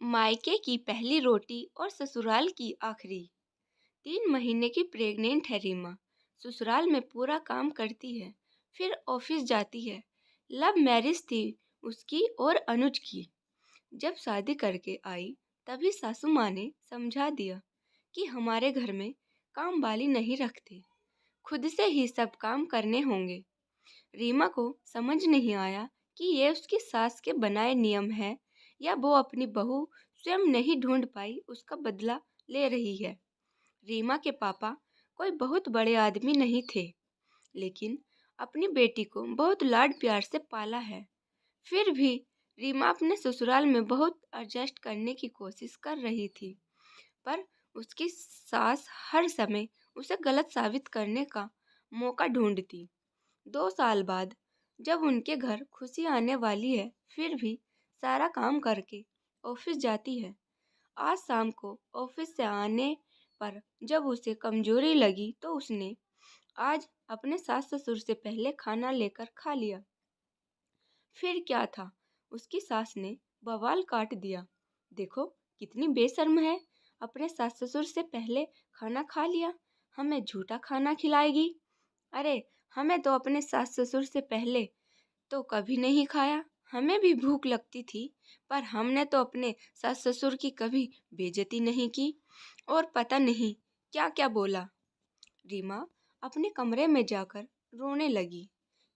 मायके की पहली रोटी और ससुराल की आखिरी। 3 महीने की प्रेग्नेंट है रीमा। ससुराल में पूरा काम करती है, फिर ऑफिस जाती है। लव मैरिज थी उसकी और अनुज की। जब शादी करके आई तभी सासू माँ ने समझा दिया कि हमारे घर में काम वाली नहीं रखते, खुद से ही सब काम करने होंगे। रीमा को समझ नहीं आया कि ये उसकी सास के बनाए नियम है या वो अपनी बहू स्वयं नहीं ढूंढ पाई उसका बदला ले रही है। रीमा के पापा कोई बहुत बड़े आदमी नहीं थे, लेकिन अपनी बेटी को बहुत लाड प्यार से पाला है। फिर भी रीमा अपने ससुराल में बहुत एडजस्ट करने की कोशिश कर रही थी, पर उसकी सास हर समय उसे गलत साबित करने का मौका ढूंढती। 2 साल बाद जब उनके घर खुशी आने वाली है, फिर भी सारा काम करके ऑफिस जाती है। आज शाम को ऑफिस से आने पर जब उसे कमजोरी लगी तो उसने आज अपने सास ससुर से पहले खाना लेकर खा लिया। फिर क्या था, उसकी सास ने बवाल काट दिया। देखो कितनी बेशर्म है, अपने सास ससुर से पहले खाना खा लिया, हमें झूठा खाना खिलाएगी। अरे हमें तो अपने सास ससुर से पहले तो कभी नहीं खाया, हमें भी भूख लगती थी, पर हमने तो अपने सास ससुर की कभी बेइज्जती नहीं की। और पता नहीं क्या क्या बोला। रीमा अपने कमरे में जाकर रोने लगी।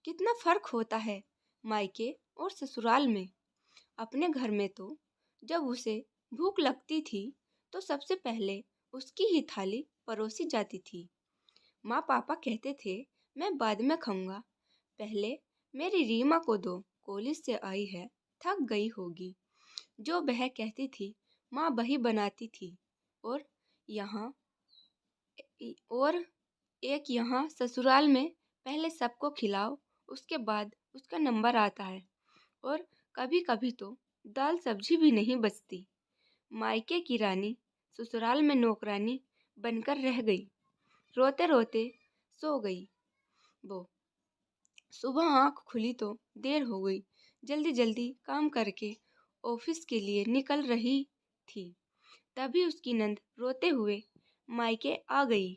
कितना फर्क होता है मायके और ससुराल में। अपने घर में तो जब उसे भूख लगती थी तो सबसे पहले उसकी ही थाली परोसी जाती थी। माँ पापा कहते थे मैं बाद में खाऊंगा, पहले मेरी रीमा को दो, कॉलेज से आई है, थक गई होगी। जो बह कहती थी माँ वही बनाती थी। और यहाँ और एक यहाँ ससुराल में पहले सबको खिलाओ, उसके बाद उसका नंबर आता है। और कभी कभी तो दाल सब्जी भी नहीं बचती। मायके की रानी ससुराल में नौकरानी बनकर रह गई। रोते रोते सो गई वो। सुबह आँख खुली तो देर हो गई। जल्दी जल्दी काम करके ऑफिस के लिए निकल रही थी, तभी उसकी नंद रोते हुए मायके आ गई।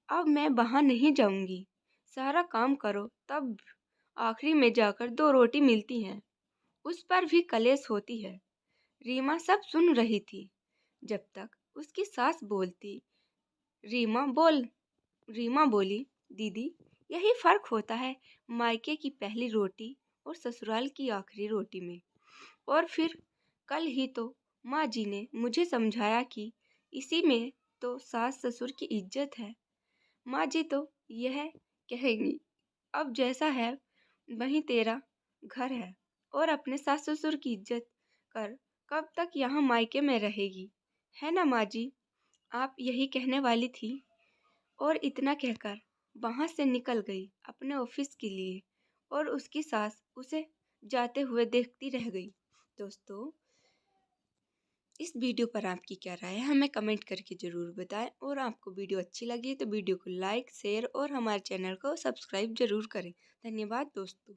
अब मैं वहाँ नहीं जाऊंगी, सारा काम करो तब आखिरी में जाकर 2 रोटी मिलती हैं, उस पर भी कलेश होती है। रीमा सब सुन रही थी। जब तक उसकी सास बोलती, रीमा बोल रीमा बोली, दीदी यही फर्क होता है मायके की पहली रोटी और ससुराल की आखिरी रोटी में। और फिर कल ही तो माँ जी ने मुझे समझाया कि इसी में तो सास ससुर की इज्जत है। माँ जी तो यह कहेंगी अब जैसा है वही तेरा घर है, और अपने सास ससुर की इज्जत कर, कब तक यहाँ मायके में रहेगी, है ना माँ जी? आप यही कहने वाली थी। और इतना कहकर वहाँ से निकल गई अपने ऑफिस के लिए, और उसकी सास उसे जाते हुए देखती रह गई। दोस्तों, इस वीडियो पर आपकी क्या राय है हमें कमेंट करके ज़रूर बताएं, और आपको वीडियो अच्छी लगी तो वीडियो को लाइक शेयर और हमारे चैनल को सब्सक्राइब ज़रूर करें। धन्यवाद दोस्तों।